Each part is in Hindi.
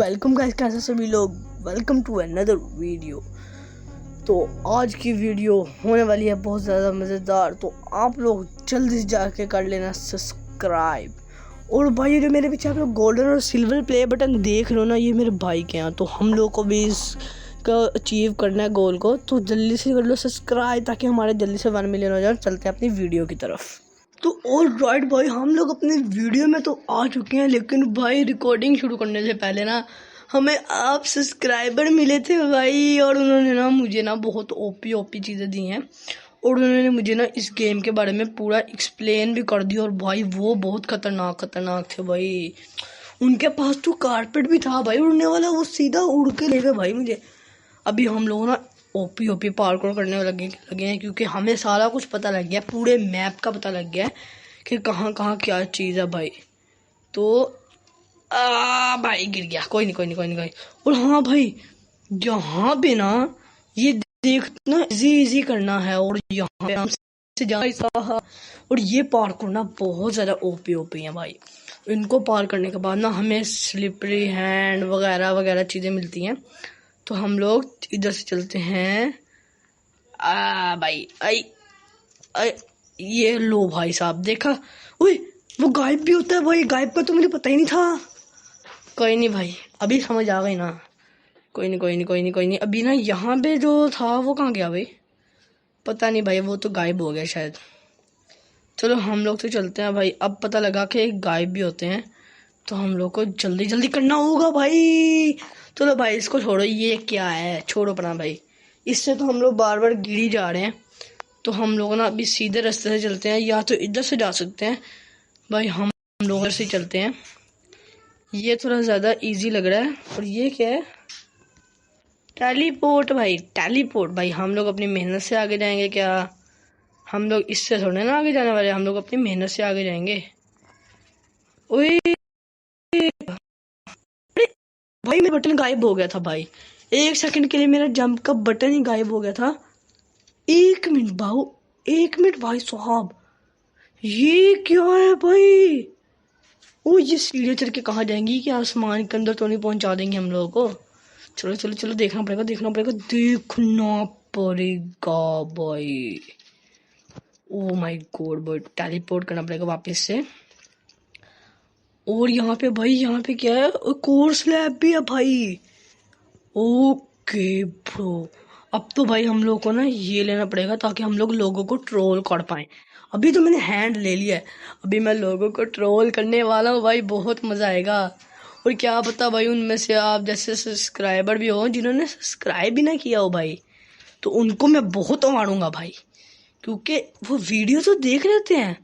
वेलकम गाइस, कैसे सभी लोग। Welcome to another video. तो आज की वीडियो होने वाली है बहुत ज़्यादा मज़ेदार। तो आप लोग जल्दी से जाके कर लेना सब्सक्राइब। और भाई, ये जो मेरे पीछे आप लोग गोल्डन और सिल्वर प्ले बटन देख लो ना, ये मेरे भाई के हैं। तो हम लोग को भी इसका अचीव करना है गोल को। तो जल्दी से कर लो सब्सक्राइब ताकि हमारे जल्दी से 1 मिलियन हो जाए। चलते हैं अपनी वीडियो की तरफ। तो ऑल राइट भाई, हम लोग अपने वीडियो में तो आ चुके हैं, लेकिन भाई रिकॉर्डिंग शुरू करने से पहले ना हमें आप सब्सक्राइबर मिले थे भाई। और उन्होंने ना मुझे ना बहुत ओपी चीज़ें दी हैं। और उन्होंने मुझे ना इस गेम के बारे में पूरा एक्सप्लेन भी कर दिया। और भाई वो बहुत खतरनाक थे भाई। उनके पास तो कारपेट भी था भाई उड़ने वाला, वो सीधा उड़ के ले गए भाई मुझे। अभी हम लोग ना ओपी पार्कोर करने लगे हैं, क्योंकि हमें सारा कुछ पता लग गया, पूरे मैप का पता लग गया है कि कहाँ कहाँ क्या चीज़ है भाई। तो भाई गिर गया, कोई नहीं। और हाँ भाई, यहाँ पे ना ये देखना इजी करना है। और यहाँ पे से जाना, और ये पार्कोर ना बहुत ज़्यादा ओपी है भाई। इनको पार करने के बाद ना हमें स्लिपरी हैंड वगैरह वगैरह चीज़ें मिलती हैं। तो हम लोग इधर से चलते हैं। भाई आई आई ये लो भाई साहब, देखा? ओए, वो गायब भी होता है भाई। गायब का तो मुझे पता ही नहीं था। कोई नहीं भाई, अभी समझ आ गई ना। कोई नहीं। अभी ना यहाँ पे जो था वो कहाँ गया भाई? पता नहीं भाई, वो तो गायब हो गया शायद। चलो हम लोग तो चलते हैं भाई। अब पता लगा कि गायब भी होते हैं, तो हम लोग को जल्दी करना होगा भाई। चलो भाई, इसको छोड़ो, ये क्या है, छोड़ो अपना भाई। इससे तो हम लोग बार बार गिर ही जा रहे हैं। तो हम लोग ना अभी सीधे रास्ते से चलते हैं, या तो इधर से जा सकते हैं भाई। हम लोग इधर से चलते हैं, ये थोड़ा ज़्यादा इजी लग रहा है। और ये क्या है? टेलीपोर्ट भाई। हम लोग अपनी मेहनत से आगे जाएंगे क्या? हम लोग इससे थोड़े ना आगे जाने वाले, हम लोग अपनी मेहनत से आगे जाएंगे। ओए भाई, मेरा बटन गायब हो गया था भाई। 1 सेकंड के लिए मेरा जंप का बटन ही गायब हो गया था। 1 मिनट भाई साहब, ये क्या है भाई? ओ, ये सीढ़ियाँ चढ़ के कहाँ जाएंगी? कि आसमान के अंदर तो नहीं पहुंचा देंगे हम लोगों को? चलो देखना पड़ेगा भाई। ओ माय गॉड भाई, टेलीपोर्ट करना पड़ेगा वापस से। और यहाँ पे भाई, यहाँ पे क्या है? कोर्स लैब भी है भाई। ओके ब्रो, अब तो भाई हम लोग को ना ये लेना पड़ेगा ताकि हम लोगों को ट्रोल कर पाए। अभी तो मैंने हैंड ले लिया है, अभी मैं लोगों को ट्रोल करने वाला हूँ भाई। बहुत मजा आएगा। और क्या पता भाई, उनमें से आप जैसे सब्सक्राइबर भी हो जिन्होंने सब्सक्राइब भी ना किया हो भाई, तो उनको मैं बहुत मारूंगा भाई। क्योंकि वो वीडियो तो देख लेते हैं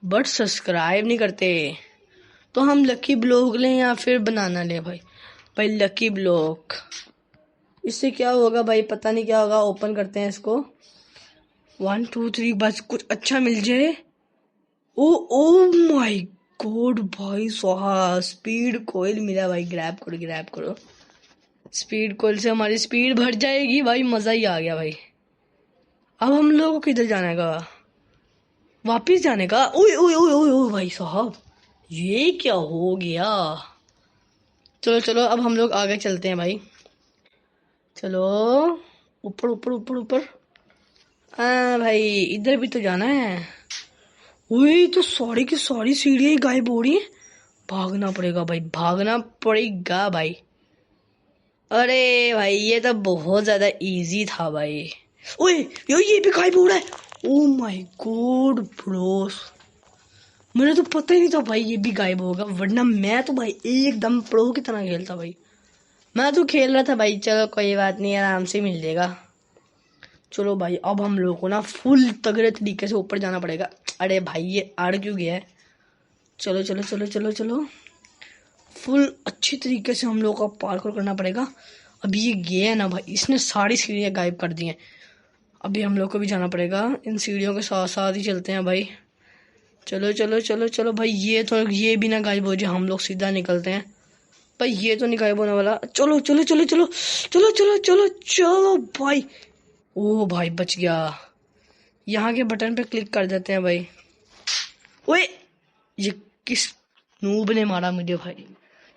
बट सब्सक्राइब नहीं करते। तो हम लकी ब्लॉक लें या फिर बनाना लें भाई लकी ब्लॉक। इससे क्या होगा भाई, पता नहीं क्या होगा। ओपन करते हैं इसको। 1 2 3, बस कुछ अच्छा मिल जाए। ओ माय गॉड भाई साहब, स्पीड कोयल मिला भाई। ग्रैब करो। स्पीड कोयल से हमारी स्पीड बढ़ जाएगी भाई। मजा ही आ गया भाई। अब हम लोगों को किधर जाने का? वापिस जाने का? ओए भाई साहब, ये क्या हो गया? चलो अब हम लोग आगे चलते हैं भाई। चलो ऊपर। हाँ भाई, इधर भी तो जाना है। वही तो, सारी की सारी सीढ़ियाँ गायब हो रही हैं। भागना पड़ेगा भाई। अरे भाई, ये तो बहुत ज्यादा इजी था भाई। ओए ये भी गायब हो रहा है। ओ माय गॉड ब्रोस, मुझे तो पता ही नहीं था भाई ये भी गायब होगा। वरना मैं तो भाई एकदम प्रो की तरह खेलता भाई। मैं तो खेल रहा था भाई। चलो कोई बात नहीं, आराम से मिल जाएगा। चलो भाई, अब हम लोगों को ना फुल तगड़े तरीके से ऊपर जाना पड़ेगा। अरे भाई, ये अड़ क्यों गया है? चलो फुल अच्छी तरीके से हम लोग को पार्कोर करना पड़ेगा। अभी ये गया है ना भाई, इसने सारी सीढ़ियाँ गायब कर दी हैं। अभी हम लोग को भी जाना पड़ेगा, इन सीढ़ियों के साथ साथ ही चलते हैं भाई। चलो भाई, ये भी ना गायब हो जाए। हम लोग सीधा निकलते हैं भाई, ये तो नहीं गायब होने वाला। चलो भाई। ओ भाई, बच गया। यहाँ के बटन पे क्लिक कर देते हैं भाई। ओए, ये किस नूब ने मारा मुझे भाई?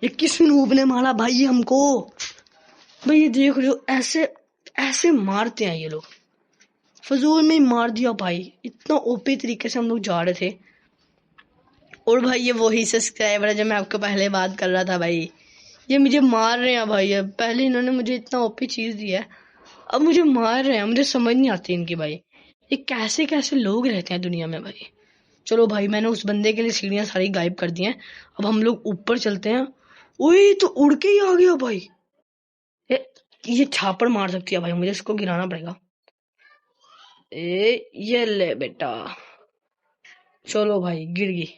ये किस नूब ने मारा भाई हमको? भाई ये देख रहे हो, ऐसे ऐसे मारते हैं ये लोग, फजूल में ही मार दिया भाई। इतना ओपी तरीके से हम लोग जा रहे थे। और भाई ये वही सब्सक्राइबर है जो मैं आपको पहले बात कर रहा था भाई। ये मुझे मार रहे हैं भाई। पहले इन्होंने मुझे इतना ओपी चीज दिया है, अब मुझे मार रहे हैं। मुझे समझ नहीं आती इनकी भाई, ये कैसे कैसे लोग रहते हैं दुनिया में भाई। चलो भाई, मैंने उस बंदे के लिए सीढ़ियां सारी गायब कर दी हैं। अब हम लोग ऊपर चलते हैं। ओए तो उड़ के ही आ गया भाई। ये छापड़ मार सकती है भाई, मुझे इसको गिराना पड़ेगा। ये ले बेटा, चलो भाई गिर गई।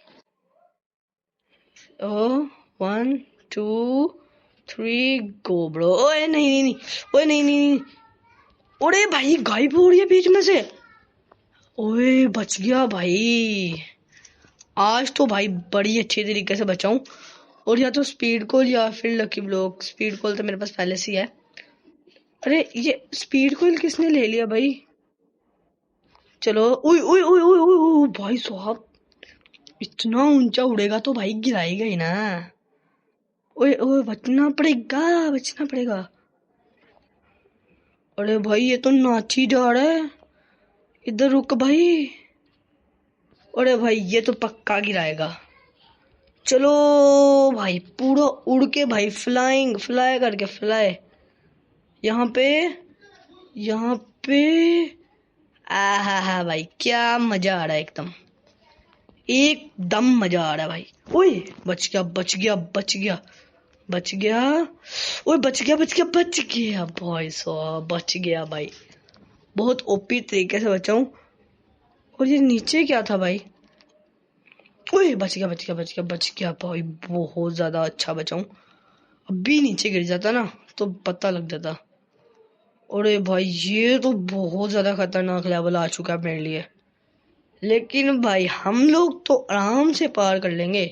ओ 1 2 3 गो ब्रो। ओए नहीं नहीं नहीं, ओए नहीं नहीं नहीं, ओए भाई गायब हो रही है बीच में से। ओए बच गया भाई। आज तो भाई बड़ी अच्छी तरीके से बचाऊं। और या तो स्पीड कोल या फिर लकी ब्लॉक। स्पीड कोल तो मेरे पास पहले से ही है। अरे ये स्पीड कोल किसने ले लिया भाई? चलो ओए ओए ओए ओए ओए भाई साहब, इतना ऊंचा उड़ेगा तो भाई गिराएगा ही ना। ओए ओए बचना पड़ेगा, बचना पड़ेगा। अरे भाई ये तो नाची जा रहा है, इधर रुक भाई। अरे भाई ये तो पक्का गिराएगा। चलो भाई पूरा उड़ के भाई, फ्लाई करके फ्लाई। यहाँ पे यहाँ पे हा भाई क्या मजा आ रहा है, एकदम मजा आ रहा है भाई। ओए बच गया बच गया बच गया बच गया। ओए बच गया बच गया बच गया भाई साहब, बच गया भाई। बहुत ओपी तरीके से बचाऊं। और ये नीचे क्या था भाई? ओए बच गया बच गया बच गया बच गया भाई, बहुत ज्यादा अच्छा बचाऊं। अभी नीचे गिर जाता ना तो पता लग जाता। अरे भाई ये तो बहुत ज्यादा खतरनाक लेवल आ चुका है मेरे लिए। लेकिन भाई हम लोग तो आराम से पार कर लेंगे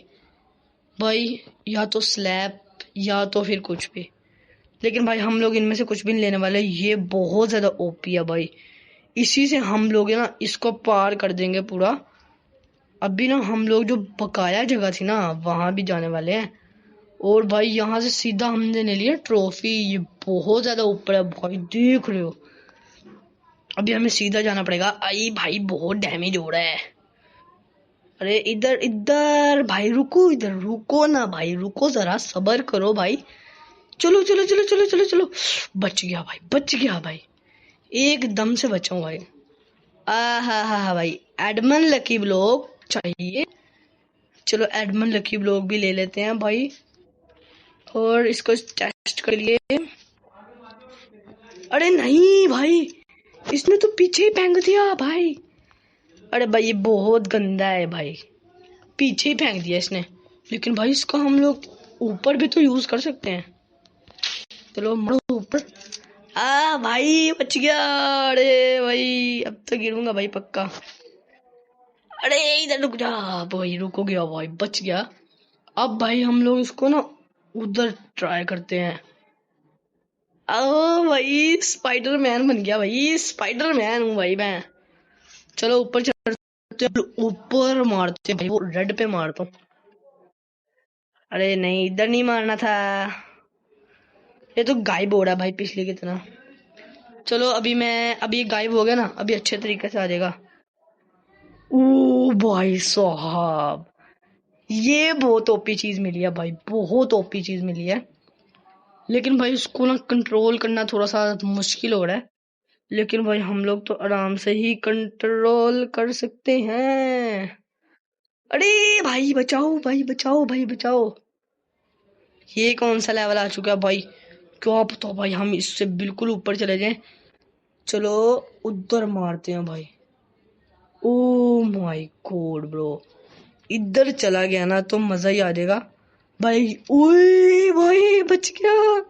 भाई, या तो स्लैब या तो फिर कुछ भी। लेकिन भाई हम लोग इनमें से कुछ भी नहीं लेने वाले। ये बहुत ज्यादा ओपी है भाई, इसी से हम लोग है ना इसको पार कर देंगे पूरा। अभी ना हम लोग जो बकाया जगह थी ना वहां भी जाने वाले हैं। और भाई यहाँ से सीधा हमने ले लिया ट्रॉफी। ये बहुत ज्यादा ऊपर है भाई, देख रहे हो। अभी हमें सीधा जाना पड़ेगा। आई भाई बहुत डैमेज हो रहा है। अरे इधर इधर भाई रुको, इधर रुको ना भाई, रुको जरा सबर करो भाई। चलो चलो चलो चलो चलो चलो, बच गया भाई बच गया भाई, एकदम से बचाऊं भाई। हा भाई, एडमन लकी ब्लॉक चाहिए। चलो एडमन लकी ब्लॉक भी ले लेते हैं भाई, और इसको टेस्ट कर लिए। अरे नहीं भाई, इसने तो पीछे ही फेंक दिया भाई। अरे भाई ये बहुत गंदा है भाई, पीछे ही फेंक दिया इसने। लेकिन भाई इसका हम लोग ऊपर भी तो यूज कर सकते हैं। चलो मरो ऊपर। भाई बच गया। अरे भाई अब तो गिरूंगा भाई पक्का। अरे इधर रुक जा भाई, रुको गया भाई, बच गया। अब भाई हम लोग इसको ना उधर ट्राई करते हैं। भाई स्पाइडर मैन बन गया भाई, स्पाइडर मैन हूँ भाई मैं। चलो ऊपर चढ़ते, ऊपर मारते भाई, वो रेड पे मारता हूँ। अरे नहीं इधर नहीं मारना था, ये तो गायब हो रहा है भाई पिछले की तरह। चलो अभी ये गायब हो गया ना, अभी अच्छे तरीके से आ जाएगा। ओ भाई साहब, ये बहुत ओपी चीज मिली है भाई, बहुत ओपी चीज मिली है। लेकिन भाई उसको ना कंट्रोल करना थोड़ा सा मुश्किल हो रहा है। लेकिन भाई हम लोग तो आराम से ही कंट्रोल कर सकते हैं। अरे भाई बचाओ भाई बचाओ भाई बचाओ। ये कौन सा लेवल आ चुका है भाई? क्या पता भाई, हम इससे बिल्कुल ऊपर चले जाएं। चलो उधर मारते हैं भाई। ओ माय गॉड ब्रो, इधर चला गया ना तो मजा ही आ जाएगा भाई। ओए भाई बच गया।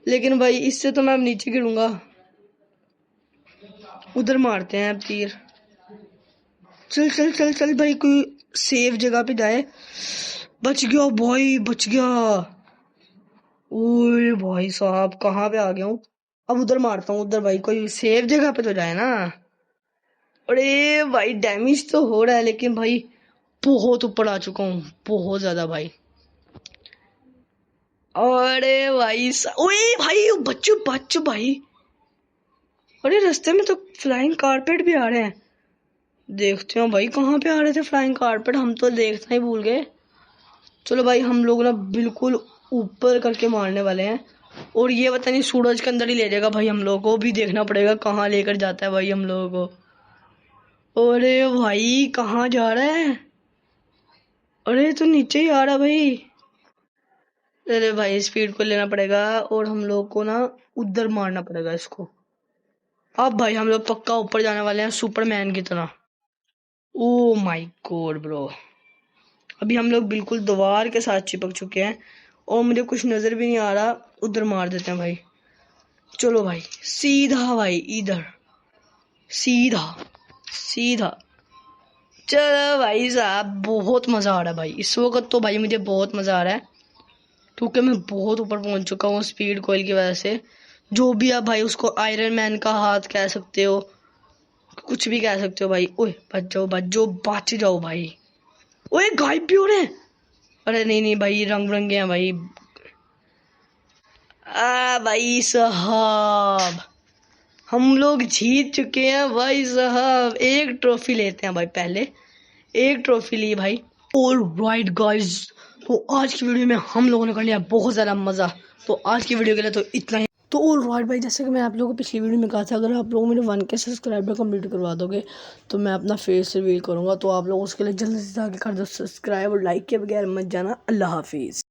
लेकिन भाई इससे तो मैं अब नीचे गिरूंगा। उधर मारते हैं अब तीर। चल चल चल चल भाई, कोई सेफ जगह पे जाए। बच गया भाई बच गया। ओए भाई साहब कहाँ पे आ गया हूँ? अब उधर मारता हूँ, उधर भाई कोई सेफ जगह पे तो जाए ना। अरे भाई डैमेज तो हो रहा है, लेकिन भाई बहुत ऊपर आ चुका हूँ, बहुत ज्यादा भाई। अरे भाई ओए भाई बच्चों बच्चों भाई, अरे रास्ते में तो फ्लाइंग कारपेट भी आ रहे हैं। देखते हो भाई कहाँ पे आ रहे थे फ्लाइंग कारपेट, हम तो देखना ही भूल गए। चलो भाई हम लोग ना बिल्कुल ऊपर करके मारने वाले हैं, और ये पता नहीं सूरज के अंदर ही ले जाएगा भाई, हम लोगों को भी देखना पड़ेगा कहाँ लेकर जाता है भाई हम लोगों को। अरे भाई कहाँ जा रहा है, अरे तो नीचे ही आ रहा भाई। अरे भाई स्पीड को लेना पड़ेगा, और हम लोग को ना उधर मारना पड़ेगा इसको। अब भाई हम लोग पक्का ऊपर जाने वाले हैं सुपरमैन की तरह। ओ माय गॉड ब्रो, अभी हम लोग बिल्कुल दीवार के साथ चिपक चुके हैं, और मुझे कुछ नजर भी नहीं आ रहा। उधर मार देते हैं भाई। चलो भाई सीधा भाई इधर, सीधा सीधा। चलो भाई साहब बहुत मजा आ रहा है भाई इस वक्त तो, भाई मुझे बहुत मजा आ रहा है, क्योंकि मैं बहुत ऊपर पहुंच चुका हूँ स्पीड कोयल की वजह से। जो भी आप भाई उसको आयरन मैन का हाथ कह सकते हो, कुछ भी कह सकते हो भाई। ओए बच जाओ बच जाओ भाई। ओए गायब भी हो रहे हैं। अरे नहीं नहीं भाई रंग बिरंगे हैं भाई। भाई साहब हम लोग जीत चुके हैं भाई साहब। एक ट्रॉफी लेते हैं भाई, पहले एक ट्रॉफी ली भाई। ऑल राइट गाइज, तो आज की वीडियो में हम लोगों ने कर लिया बहुत ज़्यादा मज़ा। तो आज की वीडियो के लिए तो इतना ही। तो ऑल राइट भाई, जैसे कि मैं आप लोगों को पिछली वीडियो में कहा था, अगर आप लोग मेरे 1K सब्सक्राइबर कंप्लीट करवा दोगे तो मैं अपना फेस रिवील करूँगा। तो आप लोग उसके लिए जल्दी से जाके कर दो सब्सक्राइब, और लाइक के बगैर मत जाना। अल्लाह हाफिज़।